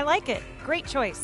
like it. Great choice.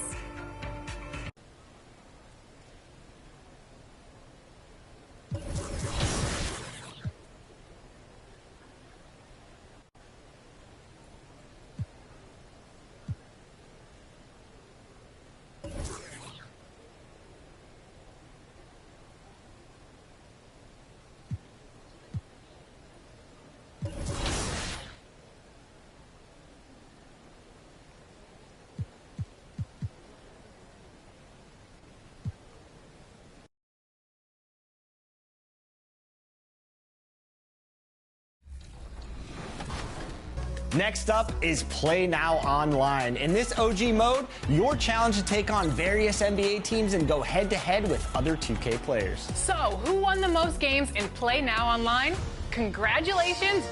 Next up is Play Now Online. In this OG mode, your challenge to take on various NBA teams and go head-to-head with other 2K players. So, who won the most games in Play Now Online? Congratulations!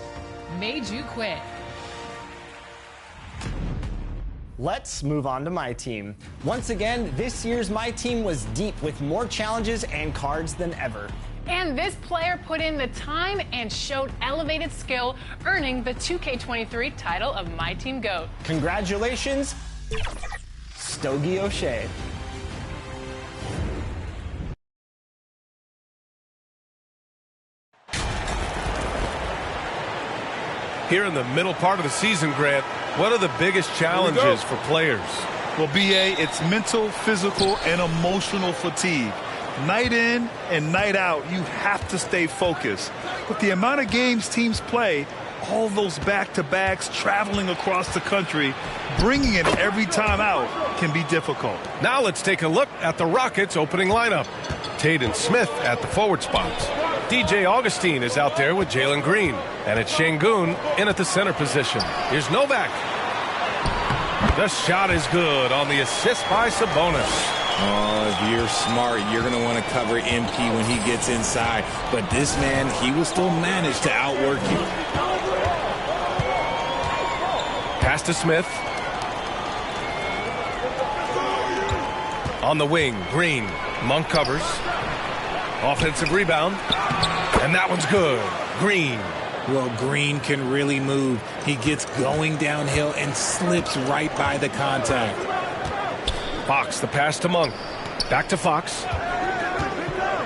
Made you quit. Let's move on to my team. Once again, this year's My Team was deep with more challenges and cards than ever. And this player put in the time and showed elevated skill, earning the 2K23 title of My Team GOAT. Congratulations, Stogie O'Shea. Here in the middle part of the season, Grant, what are the biggest challenges for players? Well, BA, it's mental, physical, and emotional fatigue. Night in and night out, you have to stay focused. With the amount of games teams play, all those back-to-backs, traveling across the country, bringing it every time out can be difficult. Now let's take a look at the Rockets' opening lineup. Taden Smith at the forward spots. DJ Augustine is out there with Jalen Green. And it's Şengün in at the center position. Here's Novak. The shot is good on the assist by Sabonis. Oh, if you're smart, you're going to want to cover MP when he gets inside. But this man, he will still manage to outwork you. Pass to Smith. On the wing, Green. Monk covers. Offensive rebound. And that one's good. Green. Well, Green can really move. He gets going downhill and slips right by the contact. Fox, the pass to Monk. Back to Fox.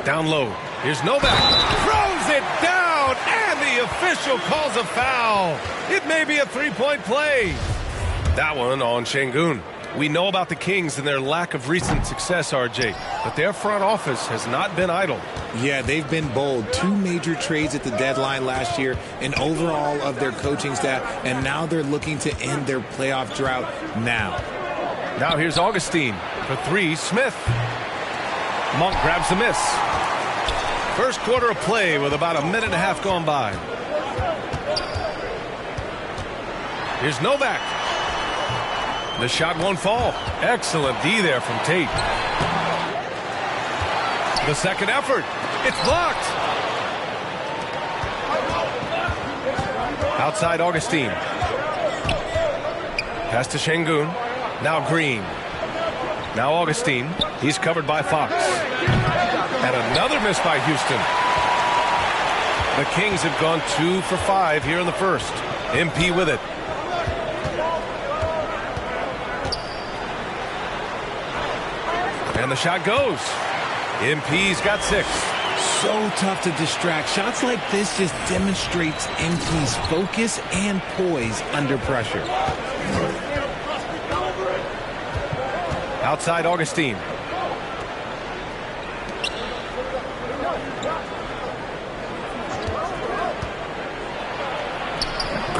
Down low. Here's Novak. Throws it down, and the official calls a foul. It may be a three-point play. That one on Şengün. We know about the Kings and their lack of recent success, RJ, but their front office has not been idle. Yeah, they've been bold. 2 major trades at the deadline last year, an overhaul of their coaching staff, and now they're looking to end their playoff drought now. Now here's Augustine for 3. Smith. Monk grabs the miss. First quarter of play with about a minute and a half gone by. Here's Novak. The shot won't fall. Excellent D there from Tate. The second effort. It's blocked. Outside Augustine. Pass to Şengün. Now Green. Now Augustine. He's covered by Fox. And another miss by Houston. The Kings have gone 2 for 5 here in the first. MP with it. And the shot goes. MP's got 6. So tough to distract. Shots like this just demonstrates MP's focus and poise under pressure. Outside Augustine.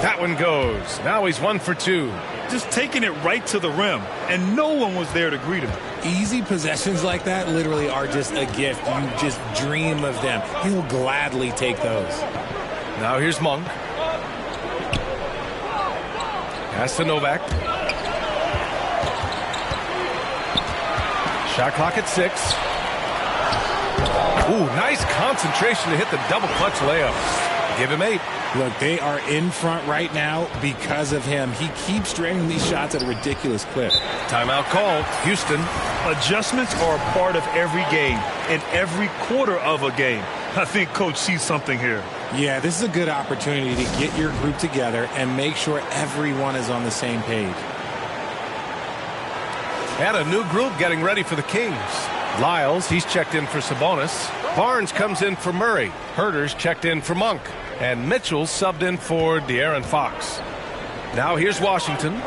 That one goes. Now he's 1 for 2. Just taking it right to the rim, and no one was there to greet him. Easy possessions like that literally are just a gift. You just dream of them. He'll gladly take those. Now here's Monk. Pass to Novak. Shot clock at 6. Ooh, nice concentration to hit the double clutch layup. Give him 8. Look, they are in front right now because of him. He keeps draining these shots at a ridiculous clip. Timeout called. Houston. Adjustments are a part of every game and every quarter of a game. I think Coach sees something here. Yeah, this is a good opportunity to get your group together and make sure everyone is on the same page. And a new group getting ready for the Kings. Lyles, he's checked in for Sabonis. Barnes comes in for Murray. Herter's checked in for Monk. And Mitchell subbed in for De'Aaron Fox. Now here's Washington.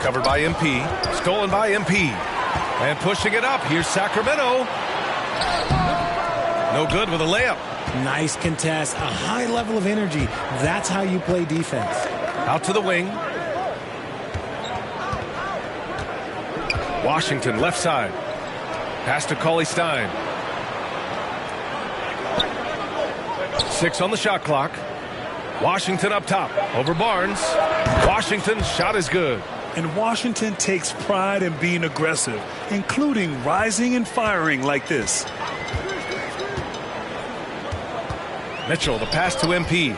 Covered by MP. Stolen by MP. And pushing it up. Here's Sacramento. No good with a layup. Nice contest. A high level of energy. That's how you play defense. Out to the wing. Washington left side. Pass to Cauley-Stein. 6 on the shot clock. Washington up top. Over Barnes. Washington's shot is good. And Washington takes pride in being aggressive, including rising and firing like this. Mitchell, the pass to MP.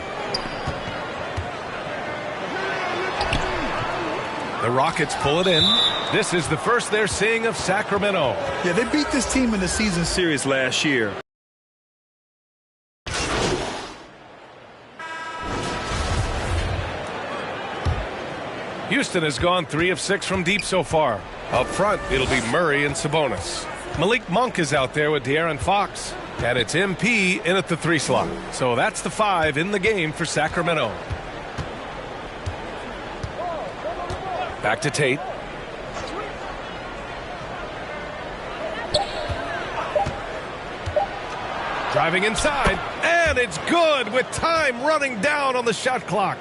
The Rockets pull it in. This is the first they're seeing of Sacramento. Yeah, they beat this team in the season series last year. Houston has gone 3 of 6 from deep so far. Up front, it'll be Murray and Sabonis. Malik Monk is out there with De'Aaron Fox. And it's MP in at the 3 slot. So that's the 5 in the game for Sacramento. Back to Tate. Driving inside, and it's good with time running down on the shot clock.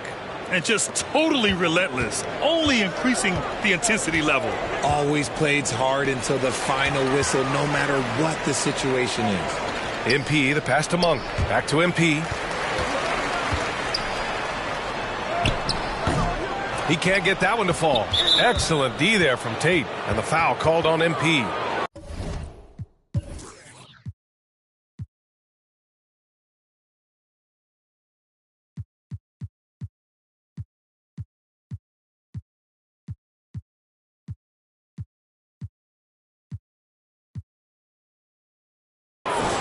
And just totally relentless, only increasing the intensity level. Always plays hard until the final whistle, no matter what the situation is. MP, the pass to Monk. Back to MP. He can't get that one to fall. Excellent D there from Tate. And the foul called on MP.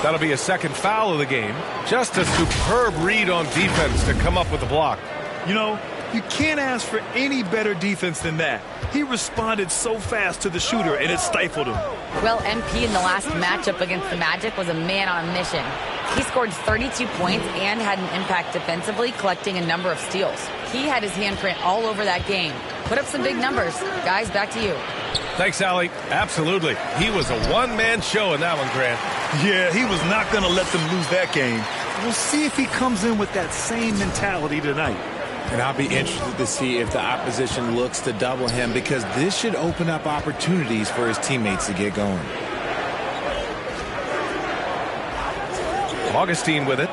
That'll be a second foul of the game. Just a superb read on defense to come up with the block. You know, you can't ask for any better defense than that. He responded so fast to the shooter, and it stifled him. Well, MP in the last matchup against the Magic was a man on a mission. He scored 32 points and had an impact defensively, collecting a number of steals. He had his handprint all over that game. Put up some big numbers. Guys, back to you. Thanks, Allie. Absolutely. He was a one-man show in that one, Grant. Yeah, he was not going to let them lose that game. We'll see if he comes in with that same mentality tonight. And I'll be interested to see if the opposition looks to double him, because this should open up opportunities for his teammates to get going. Augustine with it.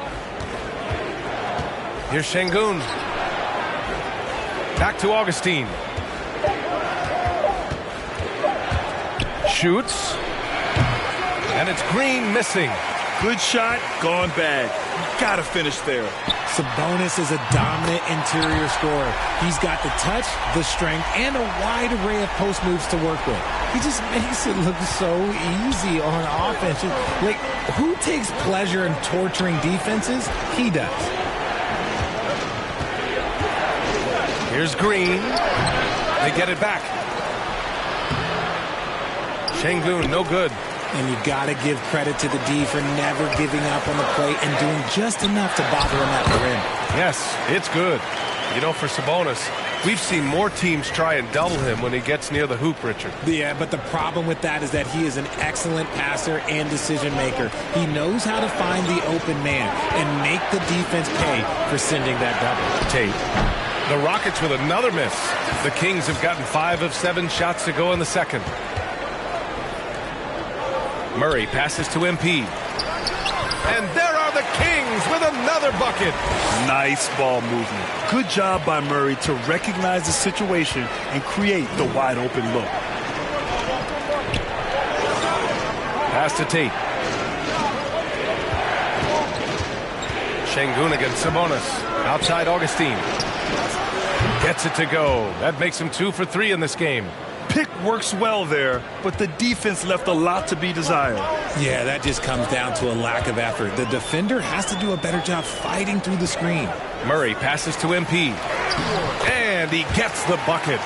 Here's Şengün. Back to Augustine. Shoots. And it's Green missing. Good shot, gone bad. Gotta finish there. Sabonis is a dominant interior scorer. He's got the touch, the strength, and a wide array of post moves to work with. He just makes it look so easy on offense. Like, who takes pleasure in torturing defenses? He does. Here's Green. They get it back. Şengün, no good. And you got to give credit to the D for never giving up on the plate and doing just enough to bother him at the rim. Yes, it's good. You know, for Sabonis, we've seen more teams try and double him when he gets near the hoop, Richard. Yeah, but the problem with that is that he is an excellent passer and decision maker. He knows how to find the open man and make the defense pay for sending that double. Tate. The Rockets with another miss. The Kings have gotten 5 of 7 shots to go in the second. Murray passes to MP. And there are the Kings with another bucket. Nice ball movement. Good job by Murray to recognize the situation and create the wide open look. Pass to Tate. Şengün against Sabonis. Outside Augustine. Gets it to go. That makes him 2 for 3 in this game. Pick works well there, but the defense left a lot to be desired. Yeah, that just comes down to a lack of effort. The defender has to do a better job fighting through the screen. Murray passes to MP. And and he gets the bucket.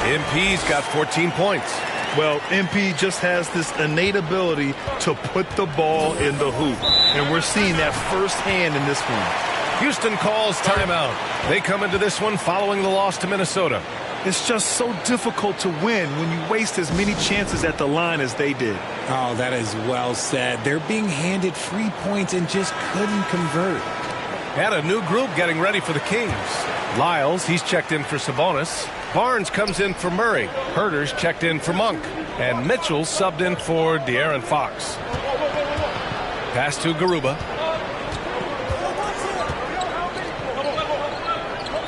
MP's got 14 points. Well, MP just has this innate ability to put the ball in the hoop, and we're seeing that firsthand in this one. Houston calls timeout. They come into this one following the loss to Minnesota. It's just so difficult to win when you waste as many chances at the line as they did. Oh, that is well said. They're being handed free points and just couldn't convert. Had a new group getting ready for the Kings. Lyles, he's checked in for Sabonis. Barnes comes in for Murray. Herter's checked in for Monk. And Mitchell subbed in for De'Aaron Fox. Pass to Garuba.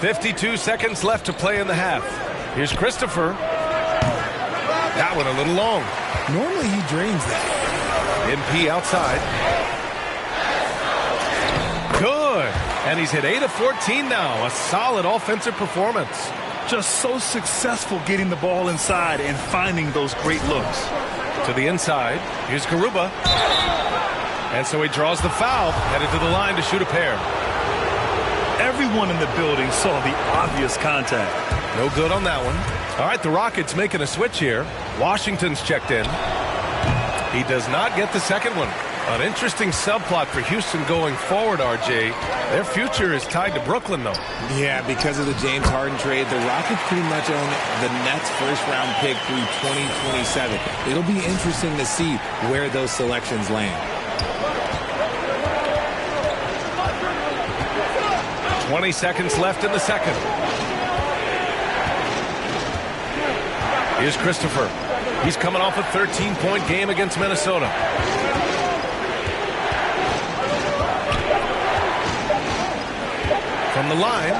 52 seconds left to play in the half. Here's Christopher. That one a little long. Normally he drains that. MP outside. Good. And he's hit 8 of 14 now. A solid offensive performance. Just so successful getting the ball inside and finding those great looks. To the inside. Here's Garuba. And so he draws the foul. Headed to the line to shoot a pair. Everyone in the building saw the obvious contact. No good on that one. All right, the Rockets making a switch here. Washington's checked in. He does not get the second one. An interesting subplot for Houston going forward, RJ. Their future is tied to Brooklyn, though. Yeah, because of the James Harden trade, the Rockets pretty much own the Nets' first-round pick through 2027. It'll be interesting to see where those selections land. 20 seconds left in the second. Here's Christopher. He's coming off a 13-point game against Minnesota. From the line.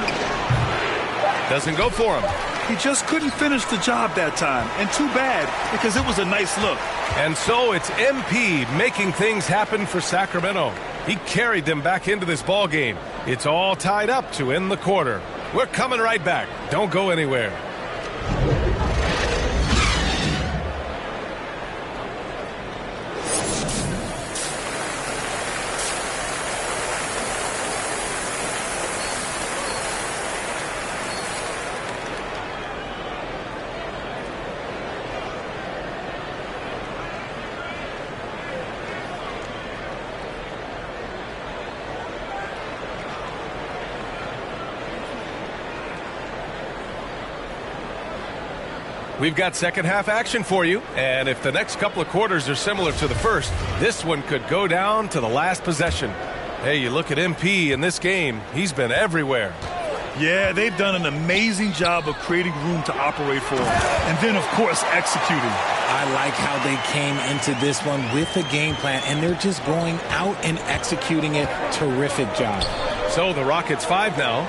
Doesn't go for him. He just couldn't finish the job that time. And too bad, because it was a nice look. And so it's MP making things happen for Sacramento. He carried them back into this ball game. It's all tied up to end the quarter. We're coming right back. Don't go anywhere. We've got second half action for you, and if the next couple of quarters are similar to the first, this one could go down to the last possession. Hey, you look at MP in this game, he's been everywhere. Yeah, they've done an amazing job of creating room to operate for him, and then, of course, executing. I like how they came into this one with a game plan, and they're just going out and executing it. Terrific job. So the Rockets 5 now.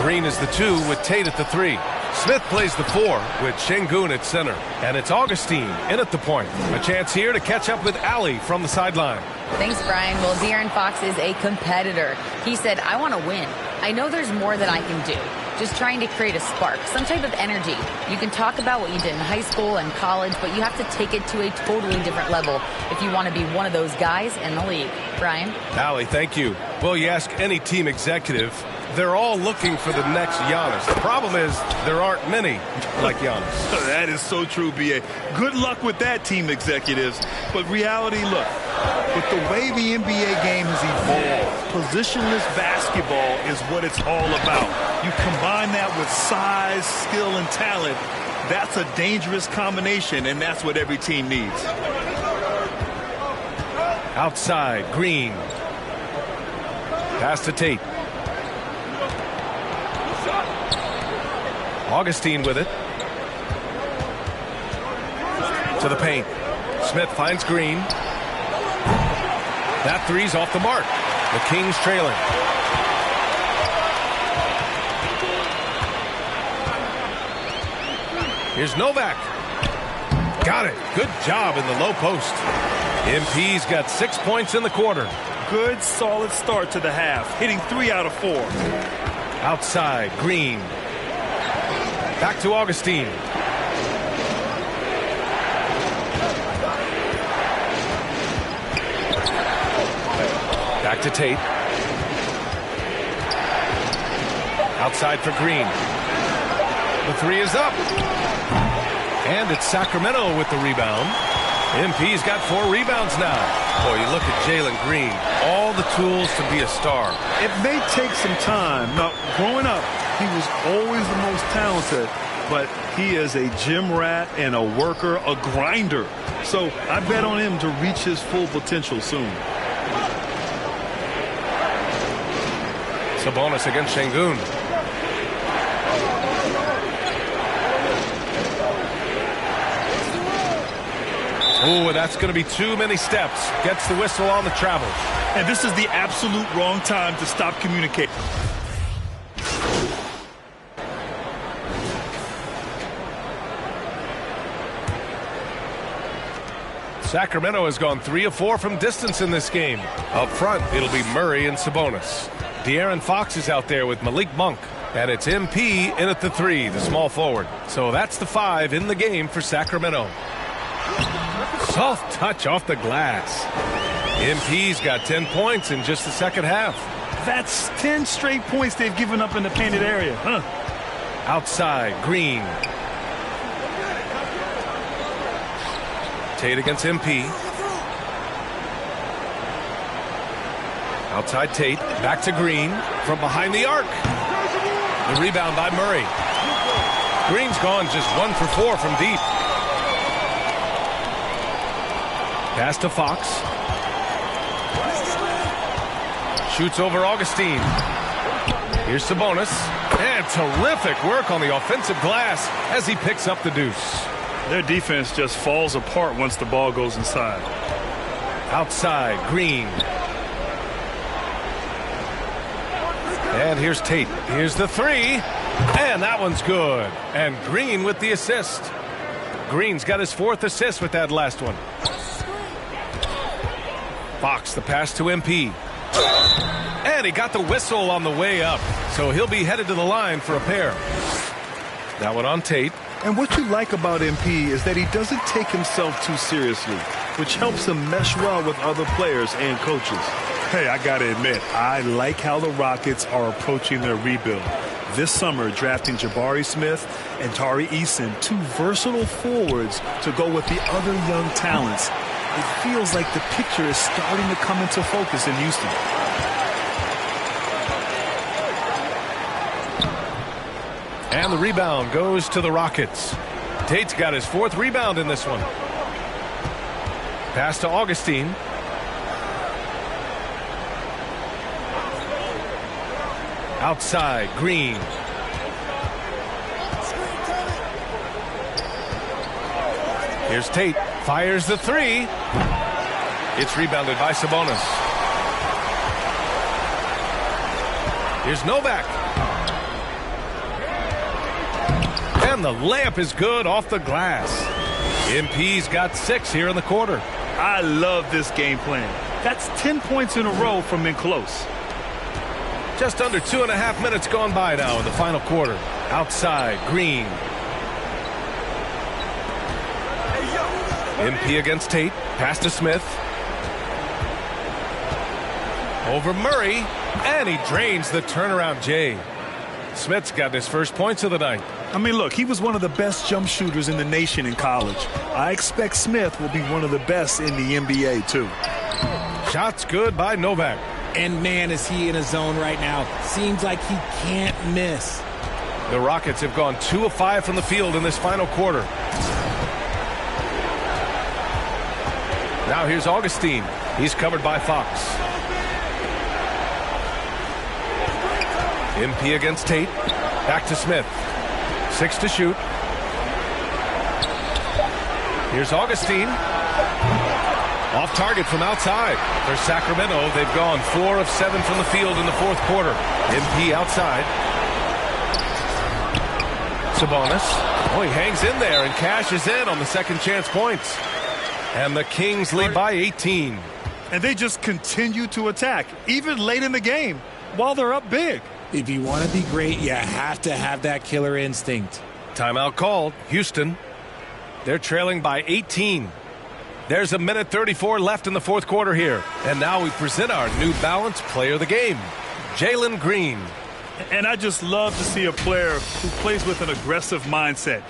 Green is the 2 with Tate at the 3. Smith plays the 4 with Şengün at center. And it's Augustine in at the point. A chance here to catch up with Allie from the sideline. Thanks, Brian. Well, De'Aaron Fox is a competitor. He said, I want to win. I know there's more that I can do. Just trying to create a spark, some type of energy. You can talk about what you did in high school and college, but you have to take it to a totally different level if you want to be one of those guys in the league. Brian? Allie, thank you. Well, you ask any team executive, they're all looking for the next Giannis. The problem is there aren't many like Giannis. That is so true, B.A. Good luck with that, team executives. But reality, look, with the way the NBA game has evolved, positionless basketball is what it's all about. You combine that with size, skill, and talent, that's a dangerous combination, and that's what every team needs. Outside, Green. Pass to Tate. Augustine with it. To the paint. Smith finds Green. That three's off the mark. The Kings trailing. Here's Novak. Got it. Good job in the low post. MP's got 6 points in the quarter. Good, solid start to the half, hitting 3 out of 4. Outside, Green. Back to Augustine. Back to Tate. Outside for Green. The three is up. And it's Sacramento with the rebound. MP's got 4 rebounds now. Boy, you look at Jalen Green. All the tools to be a star. It may take some time. Now, growing up, he was always the most talented, but he is a gym rat and a worker, a grinder. So I bet on him to reach his full potential soon. Sabonis against Şengün. Oh, that's going to be too many steps. Gets the whistle on the travel. And this is the absolute wrong time to stop communicating. Sacramento has gone 3 of 4 from distance in this game. Up front, it'll be Murray and Sabonis. De'Aaron Fox is out there with Malik Monk. And it's MP in at the 3, the small forward. So that's the 5 in the game for Sacramento. Soft touch off the glass. MP's got 10 points in just the second half. That's 10 straight points they've given up in the painted area. Outside, Green. Tate against MP. Outside Tate. Back to Green. From behind the arc. The rebound by Murray. Green's gone just 1 for 4 from deep. Pass to Fox. Shoots over Augustine. Here's Sabonis. And terrific work on the offensive glass as he picks up the deuce. Their defense just falls apart once the ball goes inside. Outside, Green. And here's Tate. Here's the 3. And that one's good. And Green with the assist. Green's got his 4th assist with that last one. Fox, the pass to MP. And he got the whistle on the way up. So he'll be headed to the line for a pair. That one on Tate. And what you like about MP is that he doesn't take himself too seriously, which helps him mesh well with other players and coaches. Hey, I got to admit, I like how the Rockets are approaching their rebuild. This summer, drafting Jabari Smith and Tari Eason, 2 versatile forwards to go with the other young talents. It feels like the picture is starting to come into focus in Houston. And the rebound goes to the Rockets. Tate's got his 4th rebound in this one. Pass to Augustine. Outside, Green. Here's Tate. Fires the 3. It's rebounded by Sabonis. Here's Novak. And the layup is good off the glass. MP's got 6 here in the quarter. I love this game plan. That's 10 points in a row from in close. Just under 2.5 minutes gone by now in the final quarter. Outside, Green. MP against Tate. Pass to Smith. Over Murray. And he drains the turnaround J. Smith's got his first points of the night. I mean, look, he was one of the best jump shooters in the nation in college. I expect Smith will be one of the best in the NBA, too. Shots good by Novak. And, man, is he in a zone right now. Seems like he can't miss. The Rockets have gone 2 of 5 from the field in this final quarter. Now here's Augustine. He's covered by Fox. MP against Tate. Back to Smith. 6 to shoot. Here's Augustine. Off target from outside. For Sacramento, they've gone 4 of 7 from the field in the 4th quarter. MP outside. Sabonis. Oh, he hangs in there and cashes in on the second chance points. And the Kings lead by 18. And they just continue to attack, even late in the game, while they're up big. If you want to be great, you have to have that killer instinct. Timeout called. Houston. They're trailing by 18. There's 1:34 left in the 4th quarter here. And now we present our New Balance player of the game, Jalen Green. And I just love to see a player who plays with an aggressive mindset.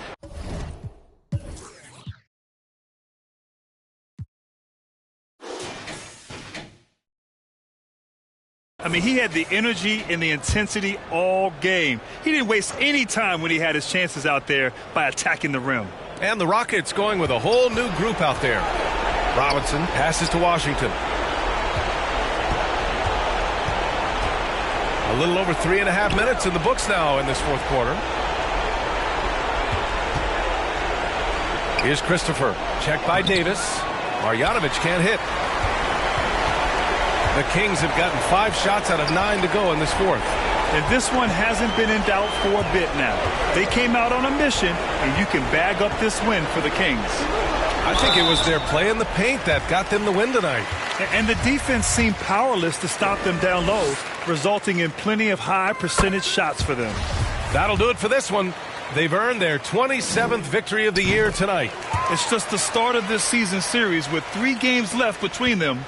I mean, he had the energy and the intensity all game. He didn't waste any time when he had his chances out there by attacking the rim. And the Rockets going with a whole new group out there. Robinson passes to Washington. A little over 3.5 minutes in the books now in this fourth quarter. Here's Christopher. Checked by Davis. Marjanovic can't hit. The Kings have gotten 5 shots out of 9 to go in this fourth. And this one hasn't been in doubt for a bit now. They came out on a mission, and you can bag up this win for the Kings. I think it was their play in the paint that got them the win tonight. And the defense seemed powerless to stop them down low, resulting in plenty of high percentage shots for them. That'll do it for this one. They've earned their 27th victory of the year tonight. It's just the start of this season series with 3 games left between them,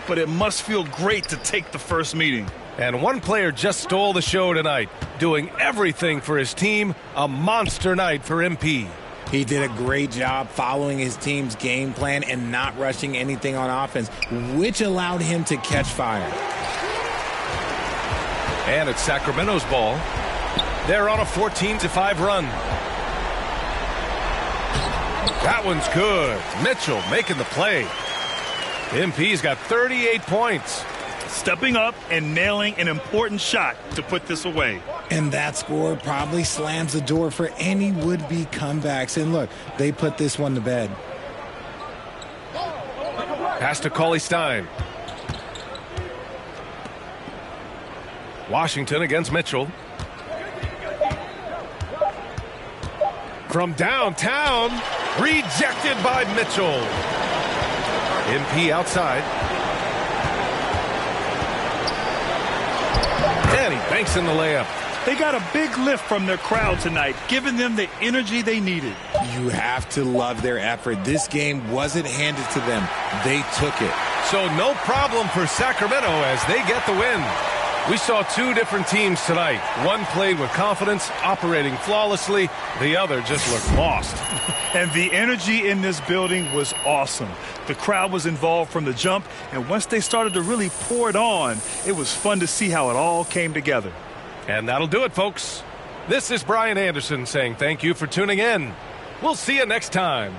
but it must feel great to take the first meeting. And one player just stole the show tonight, doing everything for his team. A monster night for MP. He did a great job following his team's game plan and not rushing anything on offense, which allowed him to catch fire. And it's Sacramento's ball. They're on a 14-5 run. That one's good. Mitchell making the play. MP's got 38 points. Stepping up and nailing an important shot to put this away. And that score probably slams the door for any would-be comebacks. And look, they put this one to bed. Pass to Cauley Stein. Washington against Mitchell. From downtown, rejected by Mitchell. MP outside. And he banks in the layup. They got a big lift from their crowd tonight, giving them the energy they needed. You have to love their effort. This game wasn't handed to them. They took it. So no problem for Sacramento as they get the win. We saw 2 different teams tonight. One played with confidence, operating flawlessly. The other just looked lost. And the energy in this building was awesome. The crowd was involved from the jump, and once they started to really pour it on, it was fun to see how it all came together. And that'll do it, folks. This is Brian Anderson saying thank you for tuning in. We'll see you next time.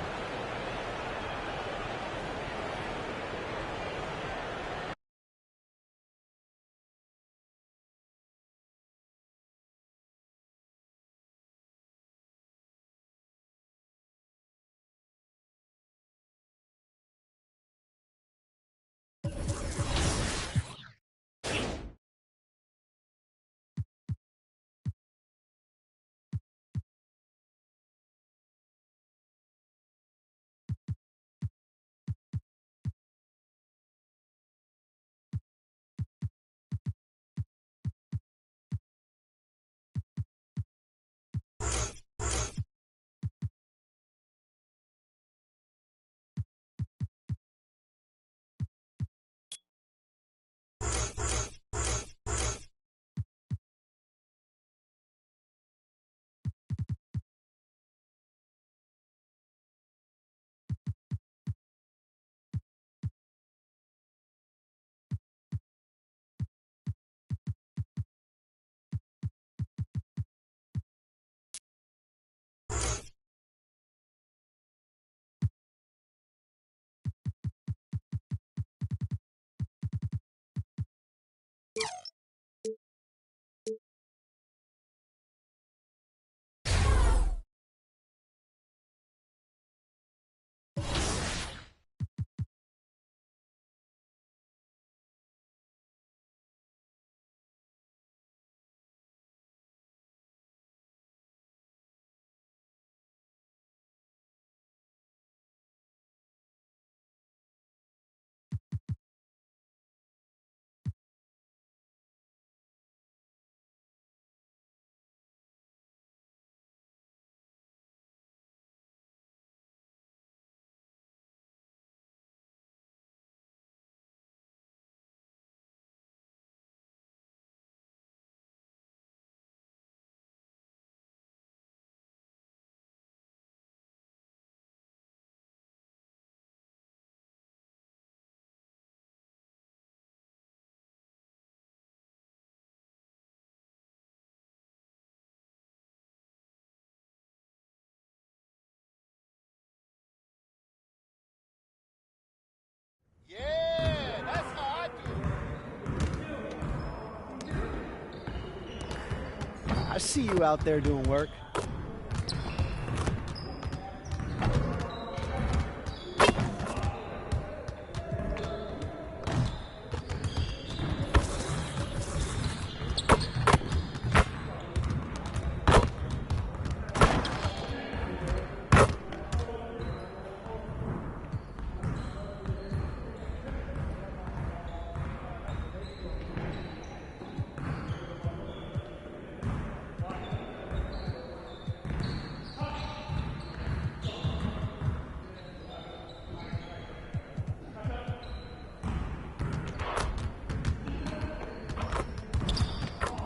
see you out there doing work.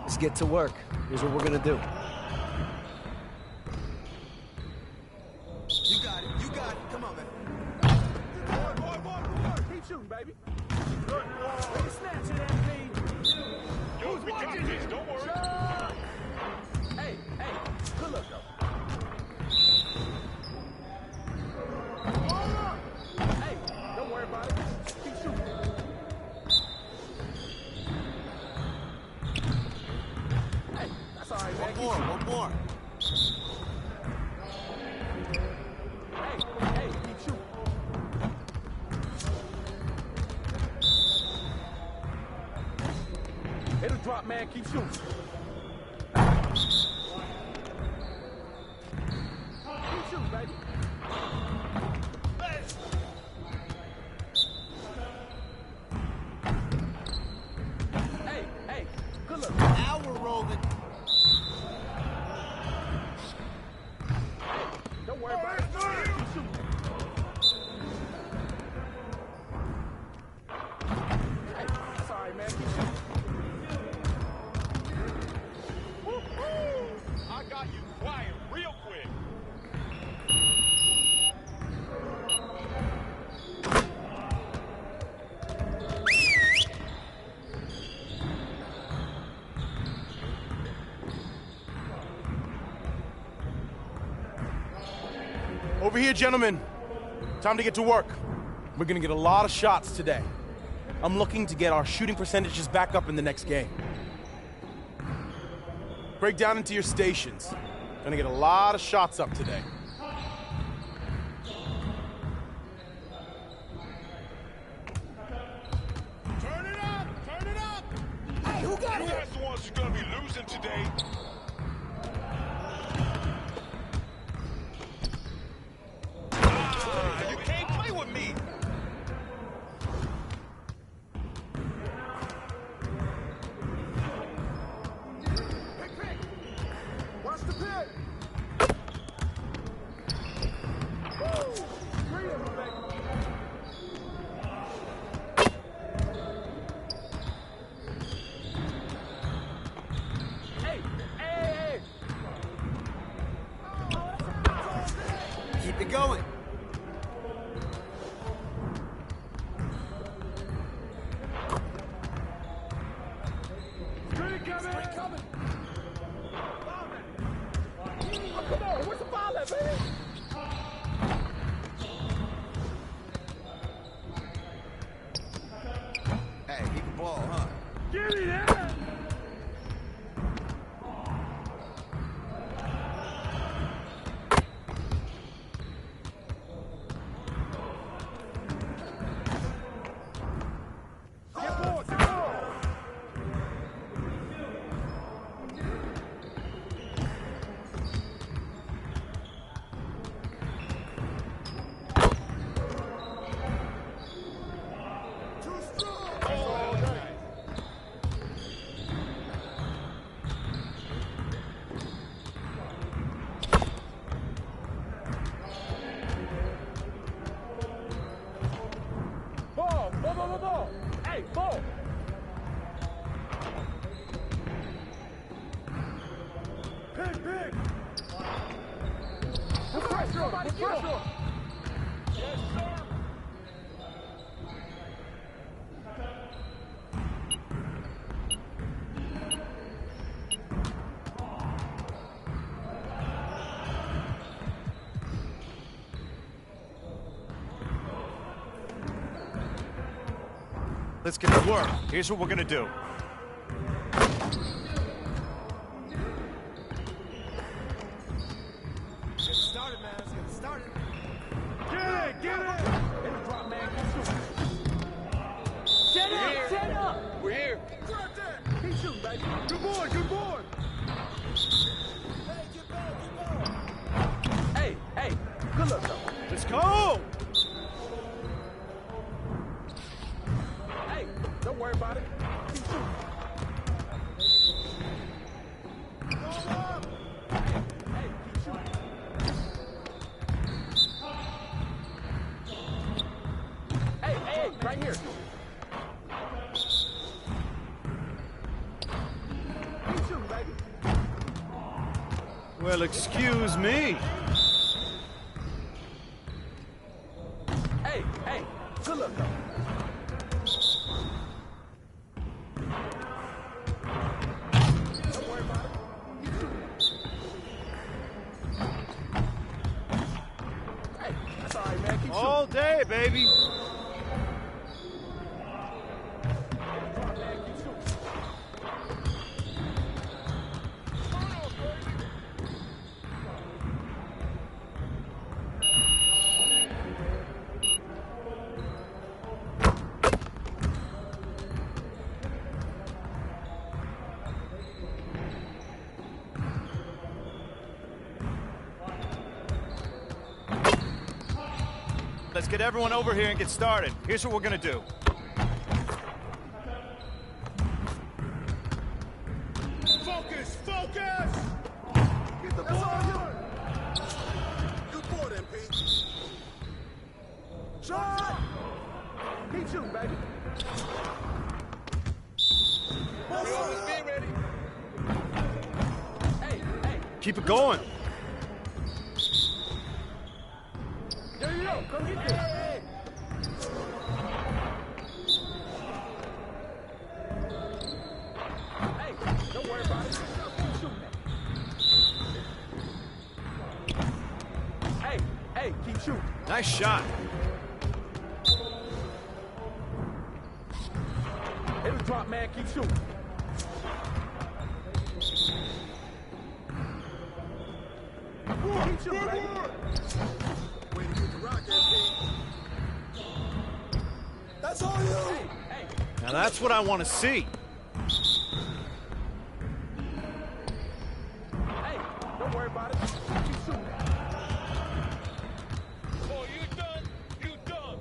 Let's get to work. Here's what we're gonna do. You got it. You got it. Come on, man. Boy. Keep shooting, baby. Good boy. Snatch it, MP. Yo, we got this. Don't worry. Hey. Good luck, though. Hey, don't worry about it. Keep shooting. Sorry, man. One more. Hey, keep shooting. It'll drop, man. Keep shooting. Keep shooting, baby. Hey, good luck. Now we're rolling. Don't worry about it. Keep shooting. Hey, that's all right, man. Keep shooting. I got you quiet real quick. Over here, gentlemen. Time to get to work. We're gonna get a lot of shots today. I'm looking to get our shooting percentages back up in the next game. Break down into your stations. Gonna get a lot of shots up today. Turn it up! Hey, who got it? You guys the ones who's gonna be losing today. You can't play with me. Pick. Watch the pit. Woo! 3 of them, baby. Hey! Keep it going. Screen coming. Oh, come on, where's the ball at, baby? Hey, he can ball, huh? Give me that! Get board, get board! Ball! Hey, ball! Pick! Put pressure on! Yes, sir! Let's get to work. Here's what we're gonna do. baby. Good boy, good boy. Hey, get back. Hey, hey, good luck, though. Let's go! Hey, don't worry about it. Keep shooting. Hey, keep shooting. Hey, right here. Keep shooting, baby. Well, excuse me. Hey, good luck, though. Don't worry about it. Keep shooting. Hey, that's all right, man. Keep shooting. All day, baby. Let's get everyone over here and get started. Here's what we're gonna do. Focus! Focus! Get the ball! Good boy, then, Pete. Shot! Keep shooting, baby. Be ready. Hey. Keep it going. There you go. Come get this. Hey. Hey, don't worry about it. Keep shooting that. Hey, keep shooting. Nice shot. It'll drop, man. Keep shooting. Keep shooting, baby. Way to get the rock there, Pete. That's all you. Hey. Now that's what I want to see. Hey, don't worry about it. Keep shooting. Oh, you done? You done.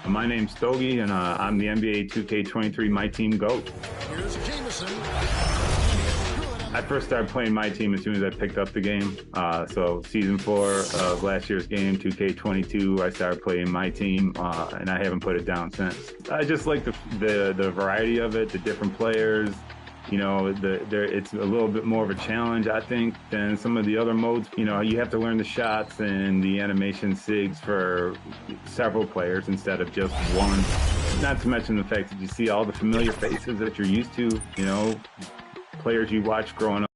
My name's Stogie, and I'm the NBA 2K23 My Team GOAT. Here's Jameson. I first started playing My Team as soon as I picked up the game. So season 4 of last year's game, 2K22, I started playing My Team, and I haven't put it down since. I just like the variety of it, the different players. You know, it's a little bit more of a challenge, I think, than some of the other modes. You know, you have to learn the shots and the animation sigs for several players instead of just one. Not to mention the fact that you see all the familiar faces that you're used to, you know, players you watch growing up.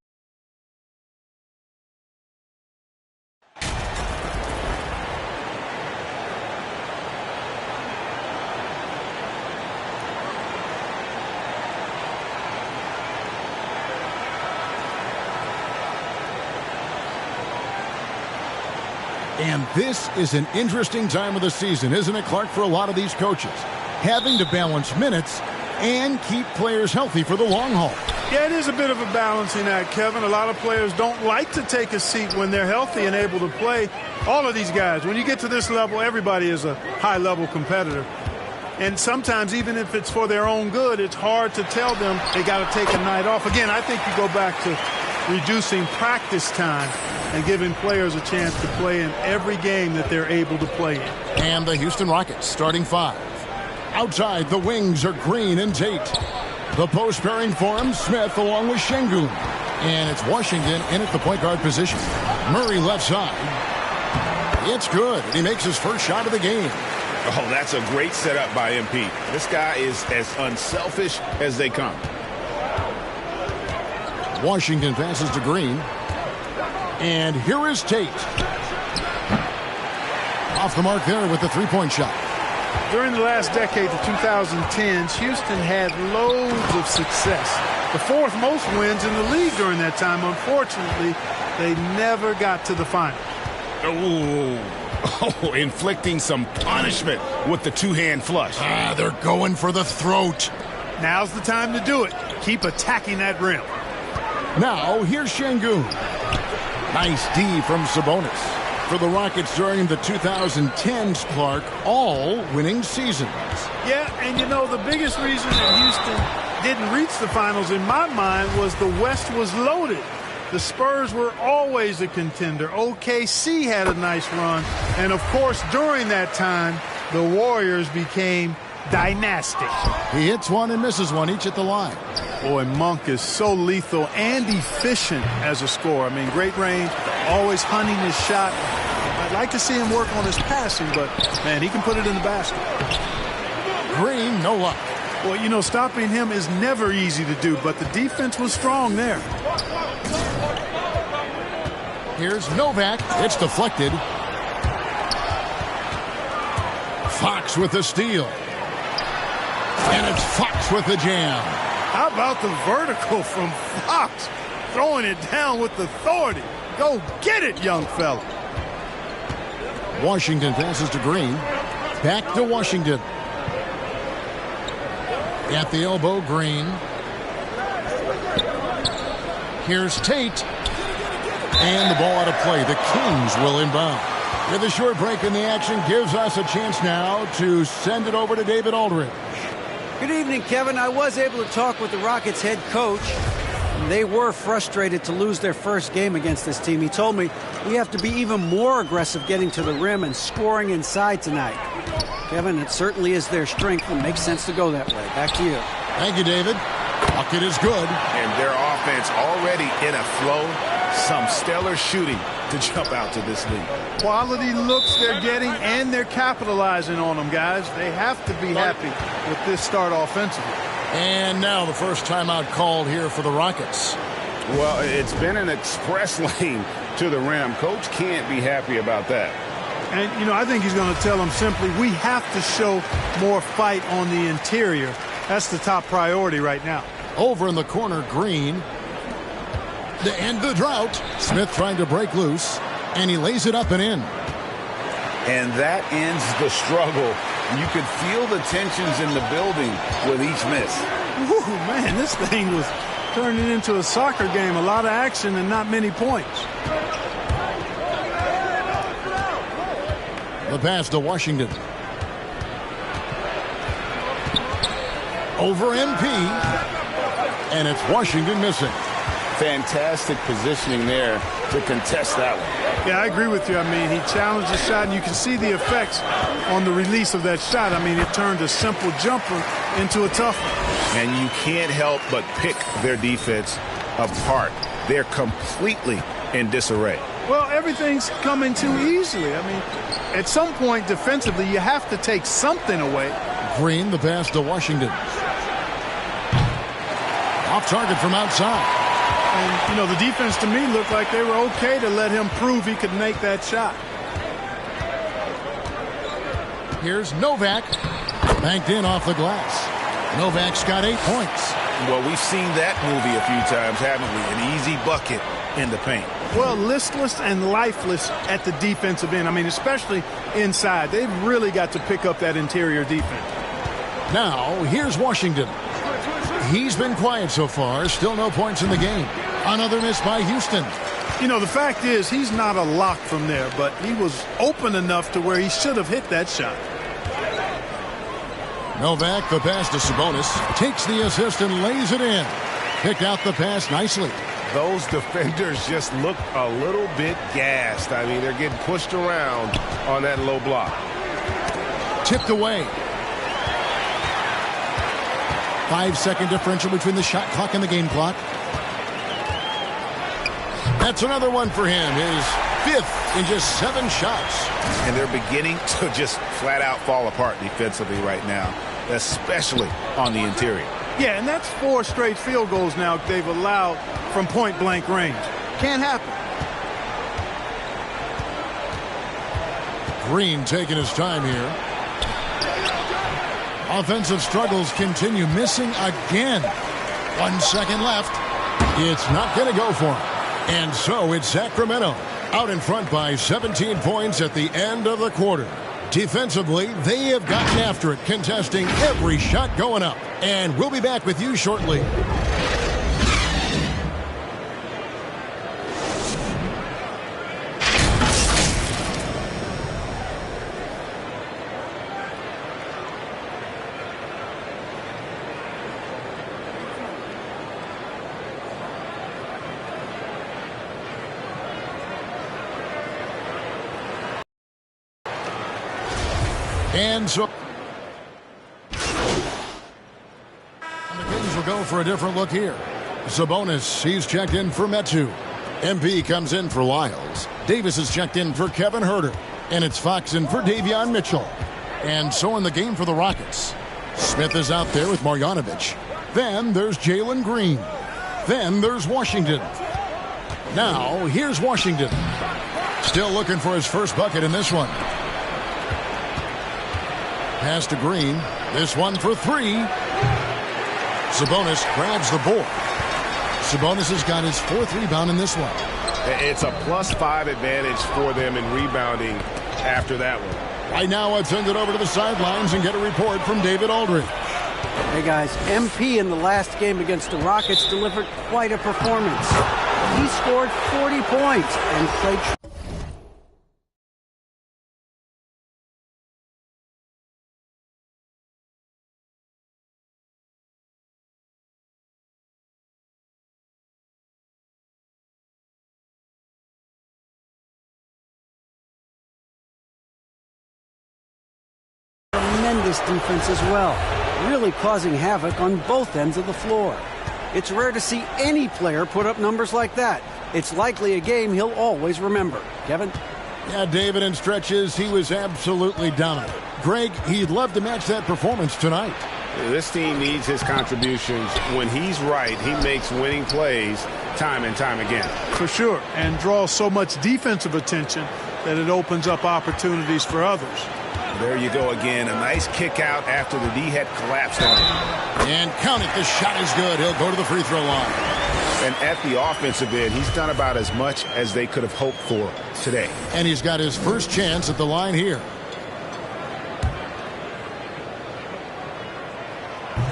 And this is an interesting time of the season, isn't it, Clark, for a lot of these coaches? Having to balance minutes and keep players healthy for the long haul. Yeah, it is a bit of a balancing act, Kevin. A lot of players don't like to take a seat when they're healthy and able to play. All of these guys, when you get to this level, everybody is a high-level competitor. And sometimes, even if it's for their own good, it's hard to tell them they got to take a night off. Again, I think you go back to reducing practice time and giving players a chance to play in every game that they're able to play in. And the Houston Rockets starting 5. Outside, the wings are Green and Tate. The post pairing for him, Smith along with Şengün. And it's Washington in at the point guard position. Murray left side. It's good. He makes his first shot of the game. Oh, that's a great setup by MP. This guy is as unselfish as they come. Washington passes to Green. And here is Tate. Off the mark there with the three-point shot. During the last decade, the 2010s, Houston had loads of success. The 4th most wins in the league during that time. Unfortunately, they never got to the final. Oh, inflicting some punishment with the two-hand flush. They're going for the throat. Now's the time to do it. Keep attacking that rim. Now, here's Şengün. Nice D from Sabonis. For the Rockets during the 2010s, Clark, all winning seasons. Yeah, and you know, the biggest reason that Houston didn't reach the finals, in my mind, was the West was loaded. The Spurs were always a contender. OKC had a nice run. And, of course, during that time, the Warriors became dynastic. He hits one and misses one, each at the line. Boy, Monk is so lethal and efficient as a scorer. I mean, great range, always hunting his shot. I'd like to see him work on his passing, but, man, he can put it in the basket. Green, no luck. Well, you know, stopping him is never easy to do, but the defense was strong there. Here's Novak. It's deflected. Fox with the steal. And it's Fox with the jam. How about the vertical from Fox? Throwing it down with authority. Go get it, young fella. Washington passes to Green. Back to Washington. At the elbow, Green. Here's Tate. And the ball out of play. The Kings will inbound. With a short break in the action gives us a chance now to send it over to David Aldridge. Good evening, Kevin. I was able to talk with the Rockets head coach. They were frustrated to lose their first game against this team. He told me we have to be even more aggressive getting to the rim and scoring inside tonight. Kevin, it certainly is their strength. It makes sense to go that way. Back to you. Thank you, David. Bucket is good. And their offense already in a flow. Some stellar shooting to jump out to this league. Quality looks they're getting, and they're capitalizing on them, guys. They have to be happy with this start offensively. And now the first timeout called here for the Rockets. Well, it's been an express lane to the rim. Coach can't be happy about that. And, you know, I think he's going to tell them simply, we have to show more fight on the interior. That's the top priority right now. Over in the corner, Green. To end the drought, Smith trying to break loose, and he lays it up and in. And that ends the struggle. You could feel the tensions in the building with each miss. Ooh, man, this thing was turning into a soccer game. A lot of action and not many points. The pass to Washington. Over MP. And it's Washington missing. Fantastic positioning there to contest that one. Yeah, I agree with you. I mean, he challenged the shot, and you can see the effects on the release of that shot. I mean, it turned a simple jumper into a tough one. And you can't help but pick their defense apart. They're completely in disarray. Well, everything's coming too easily. I mean, at some point defensively, you have to take something away. Green, the pass to Washington. Off target from outside. And, you know, the defense to me looked like they were okay to let him prove he could make that shot. Here's Novak. Banked in off the glass. Novak's got 8 points. Well, we've seen that movie a few times, haven't we? An easy bucket in the paint. Well, listless and lifeless at the defensive end. I mean, especially inside. They've really got to pick up that interior defense. Now, here's Washington. He's been quiet so far. Still no points in the game. Another miss by Houston. You know, the fact is he's not a lock from there, but he was open enough to where he should have hit that shot. Novak, the pass to Sabonis, takes the assist and lays it in. Picked out the pass nicely. Those defenders just look a little bit gassed. I mean, they're getting pushed around on that low block. Tipped away. 5-second differential between the shot clock and the game clock. That's another one for him. His 5th in just 7 shots. And they're beginning to just flat out fall apart defensively right now, especially on the interior. Yeah, and that's 4 straight field goals now they've allowed from point-blank range. Can't happen. Green taking his time here. Offensive struggles continue, missing again. 1 second left. It's not going to go for him. And so it's Sacramento out in front by 17 points at the end of the quarter. Defensively, they have gotten after it, contesting every shot going up. And we'll be back with you shortly. And so the Kings will go for a different look here. Sabonis, he's checked in for Metu. MP comes in for Lyles. Davis is checked in for Kevin Huerter. And it's Fox in for Davion Mitchell. And so in the game for the Rockets, Smith is out there with Marjanovic. Then there's Jalen Green. Then there's Washington. Now here's Washington. Still looking for his first bucket in this one. Pass to Green. This one for 3. Sabonis grabs the board. Sabonis has got his 4th rebound in this one. It's a +5 advantage for them in rebounding after that one. Right now, I've sent it over to the sidelines and get a report from David Aldridge. Hey, guys, MP in the last game against the Rockets delivered quite a performance. He scored 40 points and played tremendous defense as well, really causing havoc on both ends of the floor. It's rare to see any player put up numbers like that. It's likely a game he'll always remember. Kevin? Yeah, David, in stretches, he was absolutely dominant. Greg, he'd love to match that performance tonight. This team needs his contributions. When he's right, he makes winning plays time and time again. For sure, and draws so much defensive attention that it opens up opportunities for others. There you go again. A nice kick out after the D had collapsed on him. And count it. The shot is good. He'll go to the free throw line. And at the offensive end, he's done about as much as they could have hoped for today. And he's got his first chance at the line here.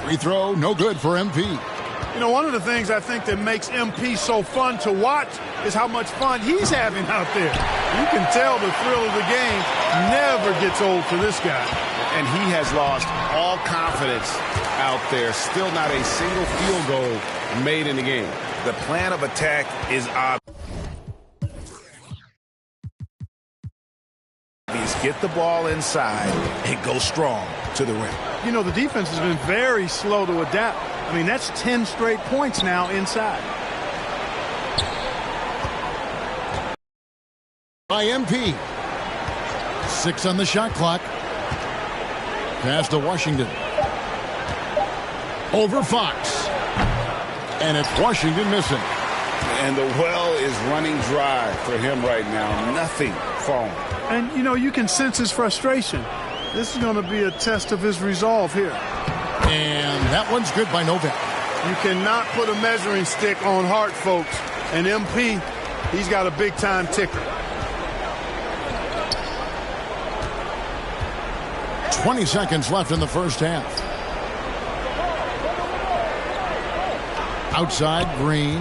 Free throw, no good for MP. You know, one of the things I think that makes MP so fun to watch is how much fun he's having out there. You can tell the thrill of the game never gets old for this guy. And he has lost all confidence out there. Still not a single field goal made in the game. The plan of attack is obvious. Get the ball inside and go strong to the rim. You know, the defense has been very slow to adapt. I mean, that's 10 straight points now inside. By MP. 6 on the shot clock. Pass to Washington. Over Fox. And it's Washington missing. And the well is running dry for him right now. Nothing falling. And, you know, you can sense his frustration. This is going to be a test of his resolve here. And that one's good by Novak. You cannot put a measuring stick on Hart, folks. And MP, he's got a big-time ticker. 20 seconds left in the first half. Outside, Green.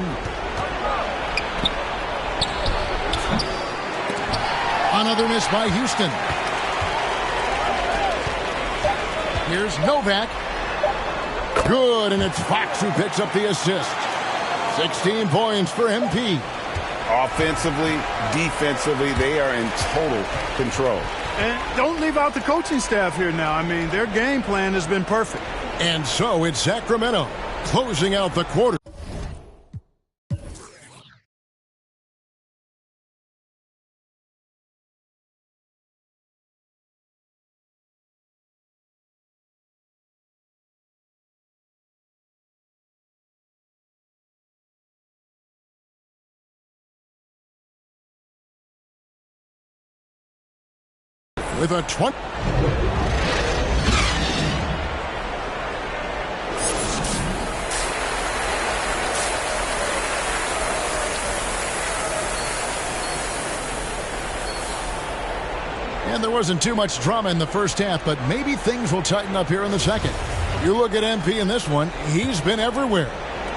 Another miss by Houston. Here's Novak. Good, and it's Fox who picks up the assist. 16 points for MP. Offensively, defensively, they are in total control. And don't leave out the coaching staff here now. I mean, their game plan has been perfect. And so it's Sacramento closing out the quarter. With a 20. And there wasn't too much drama in the first half, but maybe things will tighten up here in the second. You look at MP in this one, he's been everywhere.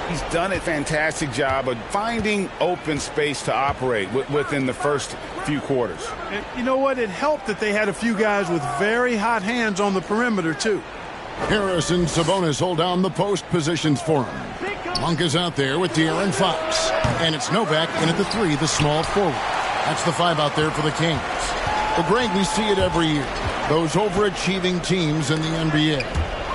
He's done a fantastic job of finding open space to operate within the first few quarters. And you know what? It helped that they had a few guys with very hot hands on the perimeter, too. Harris and Sabonis hold down the post positions for him. Monk is out there with De'Aaron Fox. And it's Novak in at the 3, the small forward. That's the 5 out there for the Kings. Well, Greg, we see it every year. Those overachieving teams in the NBA.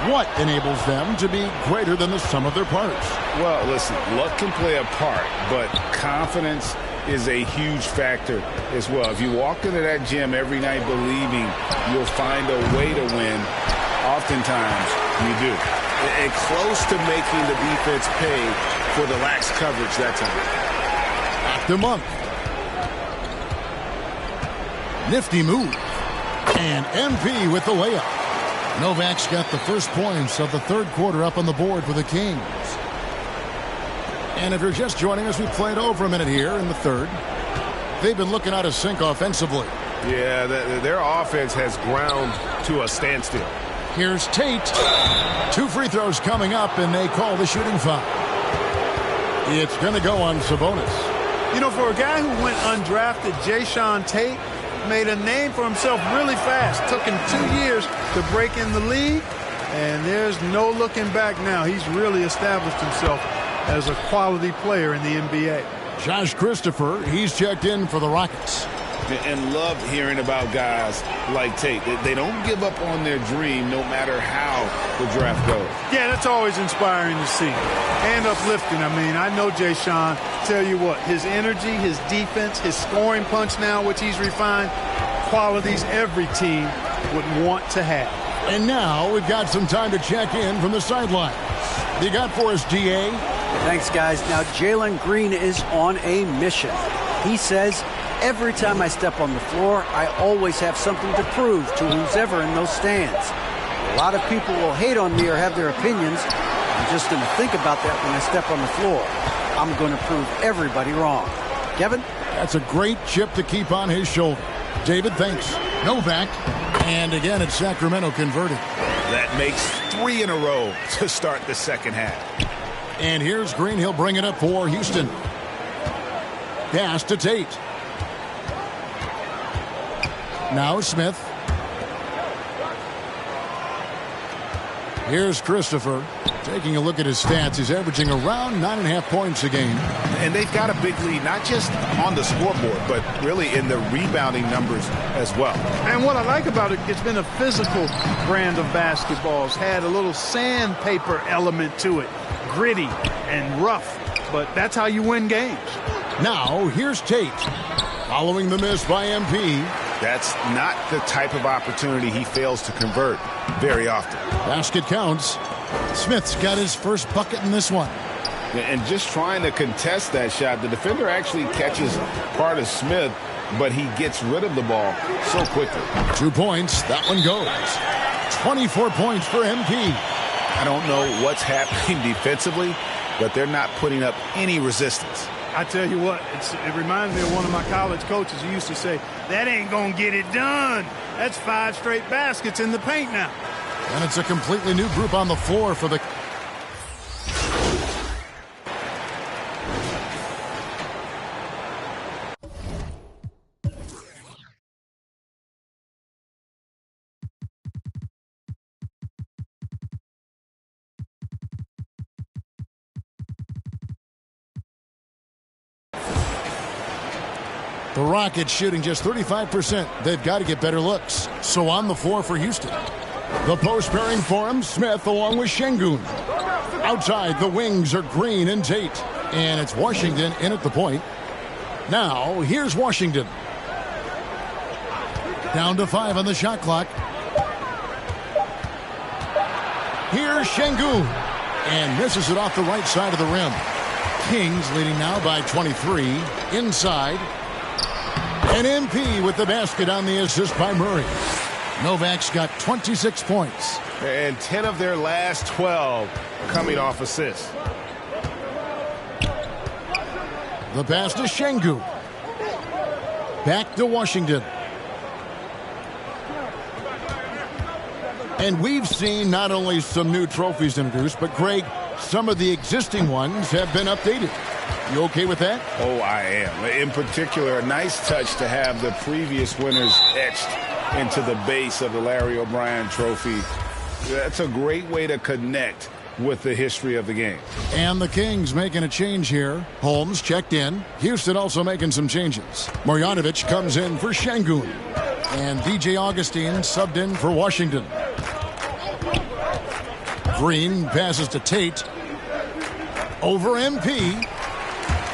What enables them to be greater than the sum of their parts? Well, listen, luck can play a part, but confidence is a huge factor as well. If you walk into that gym every night believing you'll find a way to win, oftentimes you do. And close to making the defense pay for the lax coverage that time. Back to Monk. Nifty move. And MP with the layup. Novak's got the first points of the third quarter up on the board for the Kings. And if you're just joining us, we played over a minute here in the third. They've been looking out of sync offensively. Yeah, their offense has ground to a standstill. Here's Tate. 2 free throws coming up, and they call the shooting foul. It's going to go on Sabonis. You know, for a guy who went undrafted, Jayshawn Tate made a name for himself really fast. Took him 2 years to break in the league, and there's no looking back now. He's really established himself as a quality player in the NBA. Josh Christopher, he's checked in for the Rockets. And love hearing about guys like Tate. They don't give up on their dream no matter how the draft goes. Yeah, that's always inspiring to see. And uplifting. I mean, I know Jayshawn. Tell you what, his energy, his defense, his scoring punch now, which he's refined, qualities every team would want to have. And now we've got some time to check in from the sidelines. You got for us, DA? Thanks, guys. Now, Jalen Green is on a mission. He says, every time I step on the floor, I always have something to prove to who's ever in those stands. A lot of people will hate on me or have their opinions. I'm just going to think about that when I step on the floor. I'm going to prove everybody wrong. Kevin? That's a great chip to keep on his shoulder. David, thanks. Novak. And again, it's Sacramento converted. That makes 3 in a row to start the second half. And here's Green. He'll bring it up for Houston. Pass to Tate. Now Smith. Here's Christopher. Taking a look at his stats, he's averaging around 9.5 points a game. And they've got a big lead, not just on the scoreboard, but really in the rebounding numbers as well. And what I like about it, it's been a physical brand of basketball. It's had a little sandpaper element to it. Gritty and rough, but that's how you win games. Now, here's Tate. Following the miss by MP. That's not the type of opportunity he fails to convert very often. Basket counts. Smith's got his first bucket in this one. And just trying to contest that shot, the defender actually catches part of Smith, but he gets rid of the ball so quickly. 2 points. That one goes. 24 points for MP. I don't know what's happening defensively, but they're not putting up any resistance. I tell you what, it reminds me of one of my college coaches who used to say, that ain't going to get it done. That's 5 straight baskets in the paint now. And it's a completely new group on the floor for the... The Rockets shooting just 35%. They've got to get better looks. So on the floor for Houston. The post pairing for him, Smith along with Şengün. Outside, the wings are Green and Tate. And it's Washington in at the point. Now, here's Washington. Down to 5 on the shot clock. Here's Şengün. And misses it off the right side of the rim. Kings leading now by 23. Inside. And MP with the basket on the assist by Murray. Novak's got 26 points. And 10 of their last 12 coming off assists. The pass to Şengün. Back to Washington. And we've seen not only some new trophies introduced, but Greg, some of the existing ones have been updated. You okay with that? Oh, I am. In particular, a nice touch to have the previous winners etched into the base of the Larry O'Brien trophy. That's a great way to connect with the history of the game. And the Kings making a change here. Holmes checked in. Houston also making some changes. Marjanovic comes in for Şengün. And DJ Augustine subbed in for Washington. Green passes to Tate. Over MP.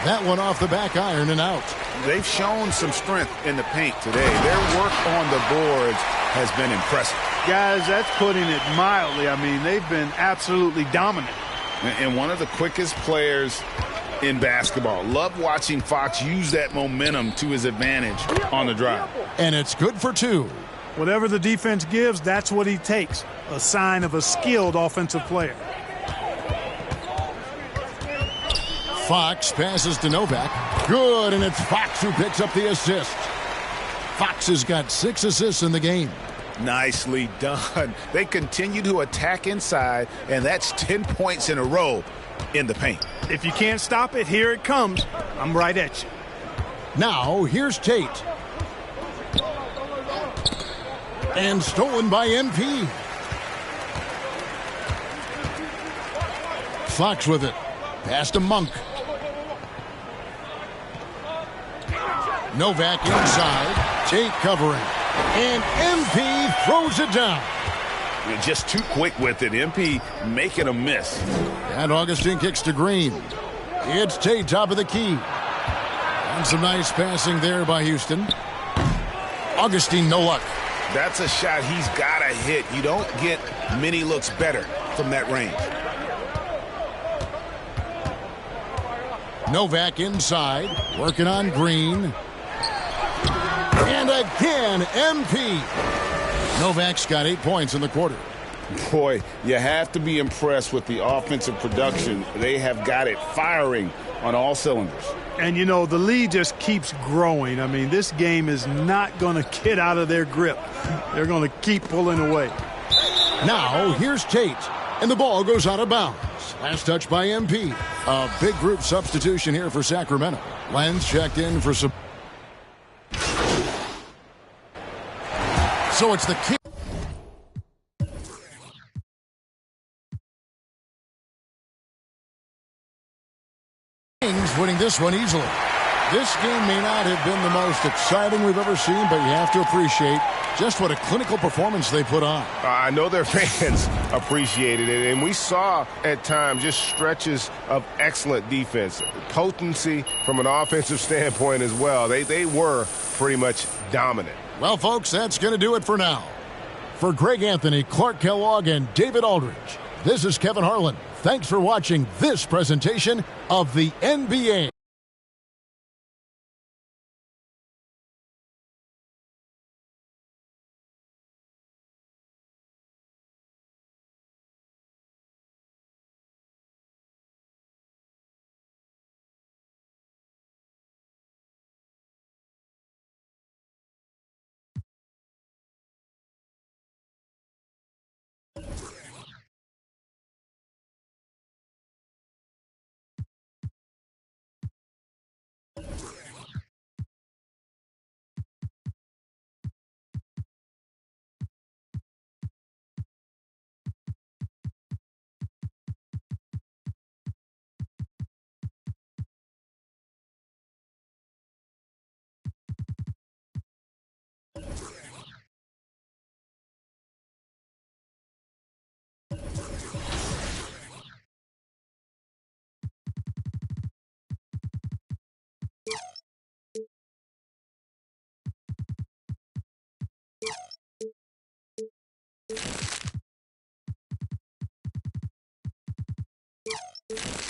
That one off the back iron and out. They've shown some strength in the paint today. Their work on the boards has been impressive. Guys, that's putting it mildly. I mean, they've been absolutely dominant. And one of the quickest players in basketball. Love watching Fox use that momentum to his advantage on the drive. And it's good for 2. Whatever the defense gives, that's what he takes. A sign of a skilled offensive player. Fox passes to Novak. Good, and it's Fox who picks up the assist. Fox has got 6 assists in the game. Nicely done. They continue to attack inside, and that's 10 points in a row in the paint. If you can't stop it, here it comes. I'm right at you. Now, here's Tate. And stolen by MP. Fox with it. Pass to Monk. Novak inside. Tate covering. And MP throws it down. You're just too quick with it. MP making a miss. And Augustine kicks to Green. It's Tate, top of the key. And some nice passing there by Houston. Augustine, no luck. That's a shot he's got to hit. You don't get many looks better from that range. Novak inside, working on Green. And again, MP. Novak's got 8 points in the quarter. Boy, you have to be impressed with the offensive production. They have got it firing on all cylinders. And, you know, the lead just keeps growing. I mean, this game is not going to get out of their grip. They're going to keep pulling away. Now, here's Tate. And the ball goes out of bounds. Last touch by MP. A big group substitution here for Sacramento. Lenz checked in for some. So it's the Kings winning this one easily. This game may not have been the most exciting we've ever seen, but you have to appreciate just what a clinical performance they put on. I know their fans appreciated it, and we saw at times just stretches of excellent defense. Potency from an offensive standpoint as well. They were pretty much dominant. Well, folks, that's going to do it for now. For Greg Anthony, Clark Kellogg, and David Aldridge, this is Kevin Harlan. Thanks for watching this presentation of the NBA. it.